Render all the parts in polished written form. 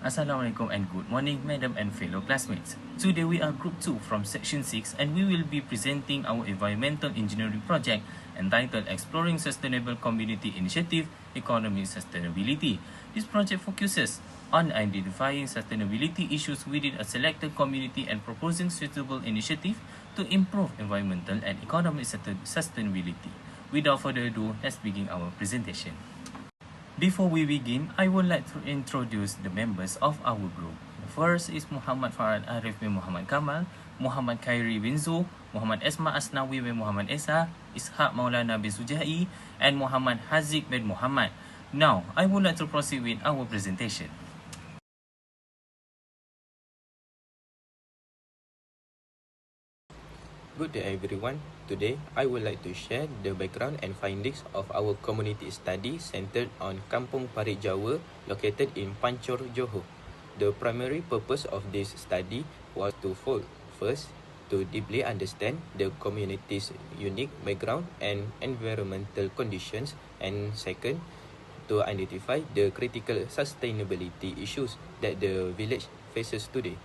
Assalamualaikum and good morning, madam and fellow classmates. Today we are Group 2 from Section 6 and we will be presenting our environmental engineering project entitled Exploring Sustainable Community Initiative, Economic Sustainability. This project focuses on identifying sustainability issues within a selected community and proposing suitable initiative to improve environmental and economic sustainability. Without further ado, let's begin our presentation. Before we begin, I would like to introduce the members of our group. The first is Muhammad Farad Arif bin Muhammad Kamal, Muhammad Khairi bin Zu, Muhammad Esma Asnawi bin Muhammad Esa, Ishaq Maulana bin Sujai, and Muhammad Haziq bin Muhammad. Now, I would like to proceed with our presentation. Good day everyone. Today, I would like to share the background and findings of our community study centered on Kampung Parit Jawa located in Pancor, Johor. The primary purpose of this study was twofold. First, to deeply understand the community's unique background and environmental conditions, and second, to identify the critical sustainability issues that the village faces today.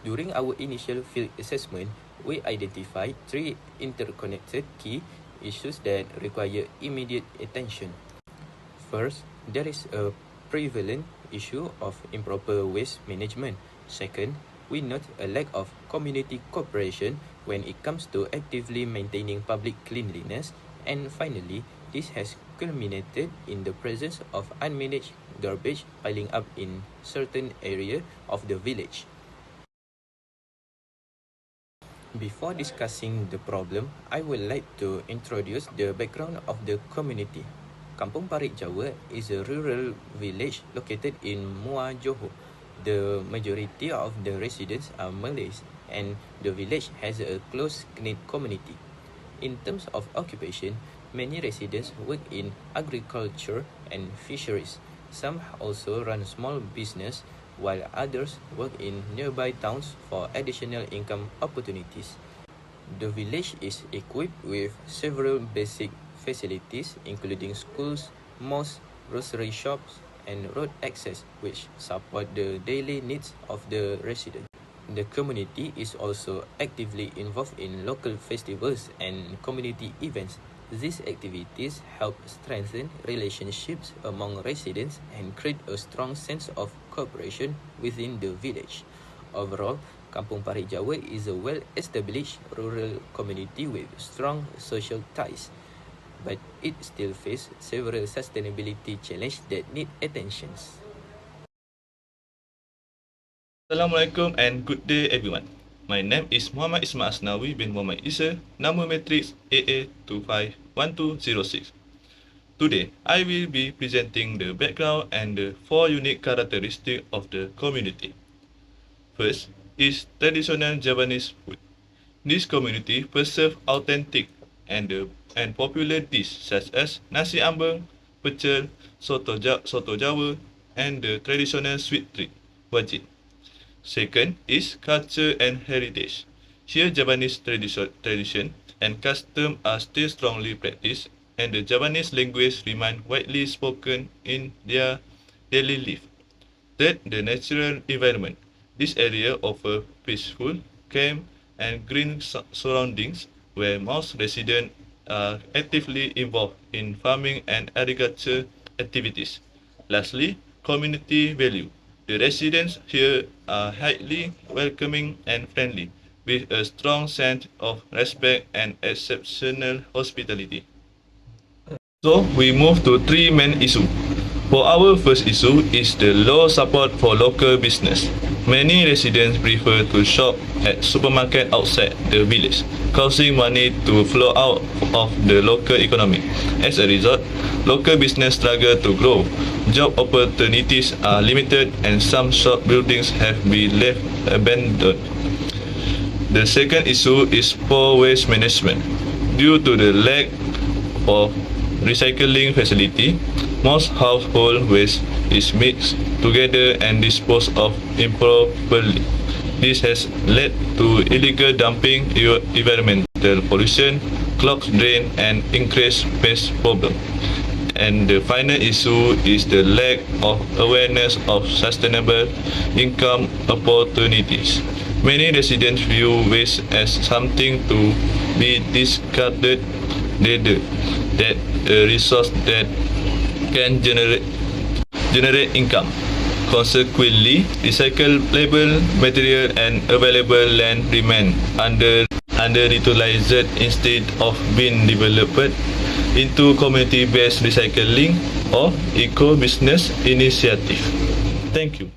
During our initial field assessment, we identified three interconnected key issues that require immediate attention. First, there is a prevalent issue of improper waste management. Second, we note a lack of community cooperation when it comes to actively maintaining public cleanliness. And finally, this has culminated in the presence of unmanaged garbage piling up in certain area of the village. Before discussing the problem, I would like to introduce the background of the community. Kampung Parit Jawa is a rural village located in Muar, Johor. The majority of the residents are Malays and the village has a close-knit community. In terms of occupation, many residents work in agriculture and fisheries. Some also run small business, while others work in nearby towns for additional income opportunities. The village is equipped with several basic facilities including schools, mosques, grocery shops, and road access which support the daily needs of the residents. The community is also actively involved in local festivals and community events. These activities help strengthen relationships among residents and create a strong sense of cooperation within the village. Overall, Kampung Parit Jawa is a well-established rural community with strong social ties, but it still faces several sustainability challenges that need attention. Assalamualaikum and good day everyone. My name is Muhammad Ismail Asnawi bin Muhammad Isa, number matrix AA251206. Today, I will be presenting the background and the four unique characteristics of the community. First is traditional Javanese food. This community preserves authentic and popular dishes such as nasi ambeng, pecel, soto Jawa, and the traditional sweet treat, wajit. Second is culture and heritage. Here, Javanese tradition and custom are still strongly practiced, and the Javanese language remain widely spoken in their daily life. Third, the natural environment. This area offers peaceful, calm, and green surroundings where most residents are actively involved in farming and agriculture activities. Lastly, community value. The residents here are highly welcoming and friendly, with a strong sense of respect and exceptional hospitality. So, we move to three main issues. For our first issue is the low support for local business. Many residents prefer to shop at supermarket outside the village, causing money to flow out of the local economy. As a result, local business struggle to grow. Job opportunities are limited and some shop buildings have been left abandoned. The second issue is poor waste management. Due to the lack of recycling facility, most household waste is mixed together and disposed of improperly. This has led to illegal dumping, environmental pollution, clogged drain, and increased pest problem. And the final issue is the lack of awareness of sustainable income opportunities. Many residents view waste as something to be discarded rather than a resource that can generate income. Consequently, recyclable material and available land remain underutilized instead of being developed into community-based recycling or eco-business initiative. Thank you.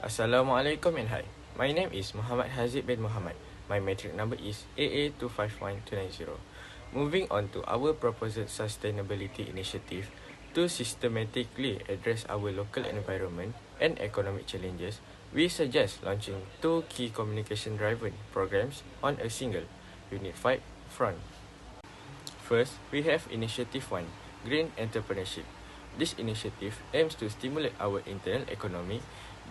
Assalamualaikum and hi. My name is Muhammad Hazib bin Muhammad. My metric number is AA251290. Moving on to our proposed sustainability initiative to systematically address our local environment and economic challenges, we suggest launching two key communication-driven programs on a single, unified front. First, we have Initiative 1, Green Entrepreneurship. This initiative aims to stimulate our internal economy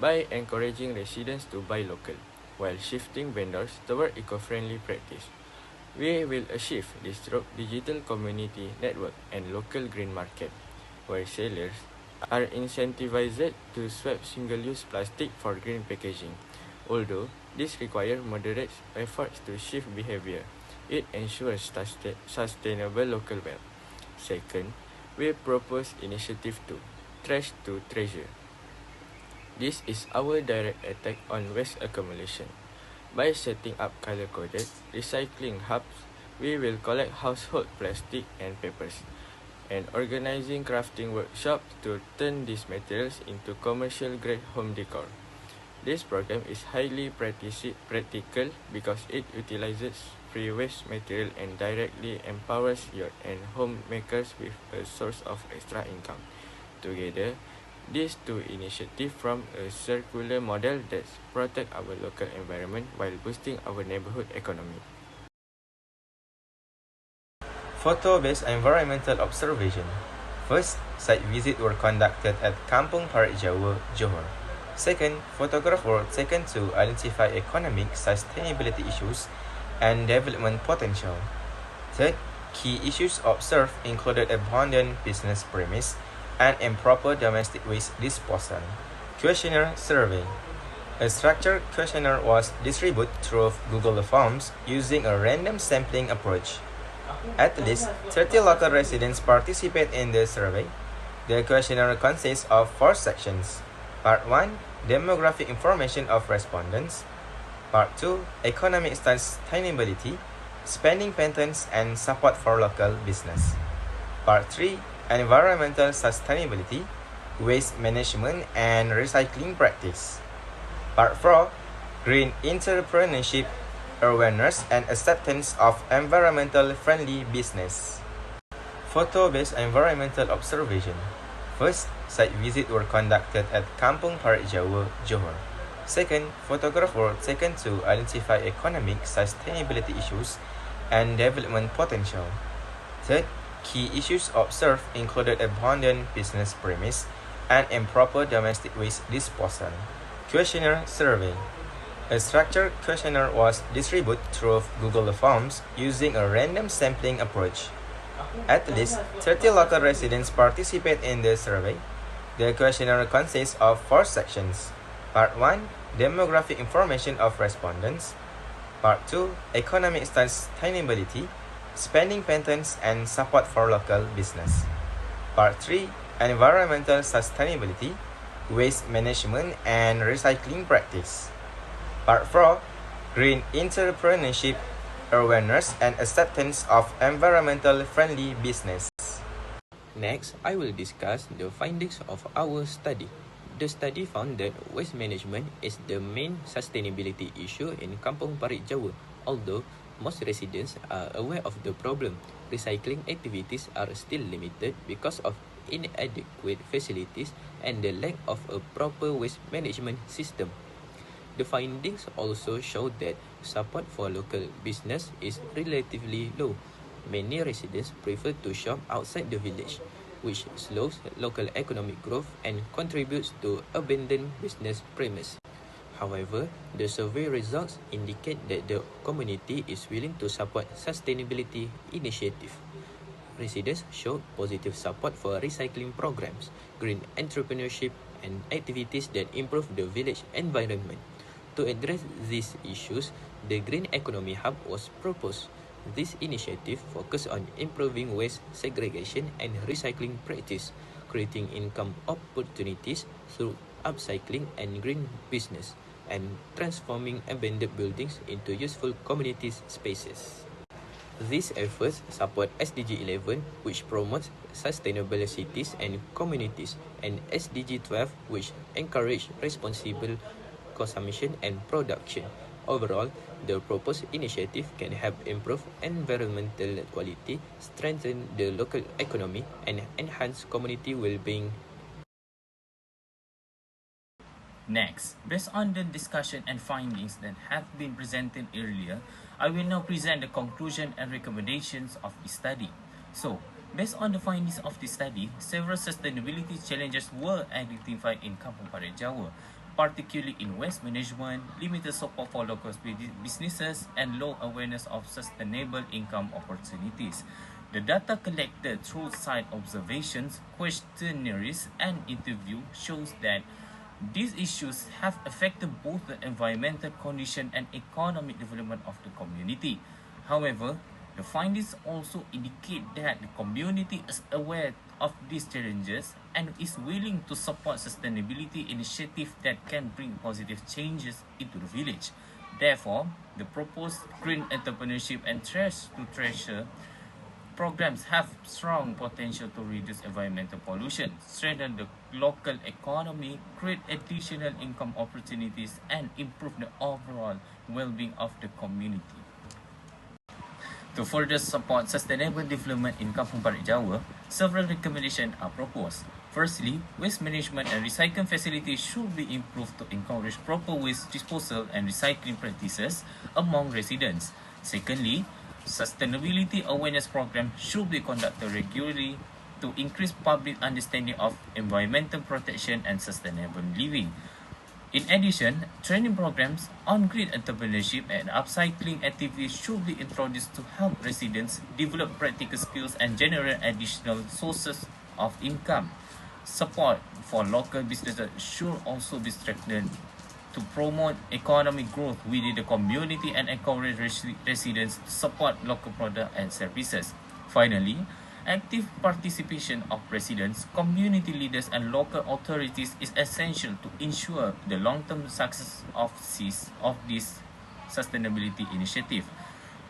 by encouraging residents to buy local, while shifting vendors toward eco-friendly practice. We will achieve this through digital community network and local green market, where sellers are incentivized to swap single-use plastic for green packaging. Although this requires moderate efforts to shift behavior, it ensures sustainable local wealth. Second, we propose Initiative 2, Trash to Treasure. This is our direct attack on waste accumulation. By setting up color-coded recycling hubs, we will collect household plastic and papers, and organizing crafting workshops to turn these materials into commercial-grade home decor. This program is highly practical because it utilizes free waste material and directly empowers youth and homemakers with a source of extra income. Together, these two initiatives form a circular model that protects our local environment while boosting our neighborhood economy. Photo-based environmental observation. First, site visits were conducted at Kampung Parit Jawa, Johor. Second, photographs were taken to identify economic sustainability issues and development potential. Third, key issues observed included abandoned business premise and improper domestic waste disposal. Questionnaire survey. A structured questionnaire was distributed through Google Forms using a random sampling approach. At least 30 local residents participate in the survey. The questionnaire consists of 4 sections. Part 1, demographic information of respondents. Part 2, economic sustainability, spending patterns and support for local business. Part 3, environmental sustainability, waste management and recycling practice. Part 4, green entrepreneurship, awareness and acceptance of environmental friendly business. Photo-based environmental observation. First, site visits were conducted at Kampung Parit Jawa, Johor. Second, photographs were taken to identify economic sustainability issues and development potential. Third, key issues observed included abandoned business premise and improper domestic waste disposal. Questionnaire survey. A structured questionnaire was distributed through Google Forms using a random sampling approach. At least 30 local residents participate in the survey. The questionnaire consists of 4 sections. Part 1, demographic information of respondents. Part 2, economic sustainability, spending patterns and support for local business. Part 3, environmental sustainability, waste management and recycling practice. Part 4, green entrepreneurship, awareness and acceptance of environmental friendly business. Next, I will discuss the findings of our study. The study found that waste management is the main sustainability issue in Kampung Parit Jawa. Although most residents are aware of the problem, recycling activities are still limited because of inadequate facilities and the lack of a proper waste management system. The findings also show that support for local business is relatively low. Many residents prefer to shop outside the village, which slows local economic growth and contributes to abandoned business premise. However, the survey results indicate that the community is willing to support sustainability initiative. Residents showed positive support for recycling programs, green entrepreneurship, and activities that improve the village environment. To address these issues, the Green Economy Hub was proposed. This initiative focused on improving waste segregation and recycling practice, creating income opportunities through upcycling and green business, and transforming abandoned buildings into useful community spaces. These efforts support SDG 11, which promotes sustainable cities and communities, and SDG 12, which encourages responsible consumption and production. Overall, the proposed initiative can help improve environmental quality, strengthen the local economy, and enhance community well-being. Next, based on the discussion and findings that have been presented earlier, I will now present the conclusion and recommendations of the study. So, based on the findings of the study, several sustainability challenges were identified in Kampung Parit Jawa, particularly in waste management, limited support for local businesses, and low awareness of sustainable income opportunities. The data collected through site observations, questionnaires, and interview shows that these issues have affected both the environmental condition and economic development of the community. However, the findings also indicate that the community is aware of these challenges and is willing to support sustainability initiatives that can bring positive changes into the village. Therefore, the proposed green entrepreneurship and trash to treasure programs have strong potential to reduce environmental pollution, strengthen the local economy, create additional income opportunities, and improve the overall well-being of the community. To further support sustainable development in Kampung Parit Jawa, several recommendations are proposed. Firstly, waste management and recycling facilities should be improved to encourage proper waste disposal and recycling practices among residents. Secondly, sustainability awareness programs should be conducted regularly to increase public understanding of environmental protection and sustainable living. In addition, training programs on green entrepreneurship and upcycling activities should be introduced to help residents develop practical skills and generate additional sources of income. Support for local businesses should also be strengthened to promote economic growth within the community and encourage residents to support local products and services. Finally, active participation of residents, community leaders, and local authorities is essential to ensure the long-term success of this sustainability initiative.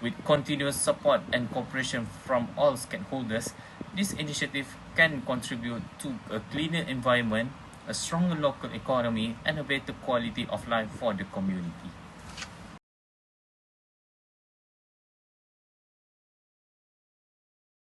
With continuous support and cooperation from all stakeholders, this initiative can contribute to a cleaner environment, a stronger local economy, and a better quality of life for the community.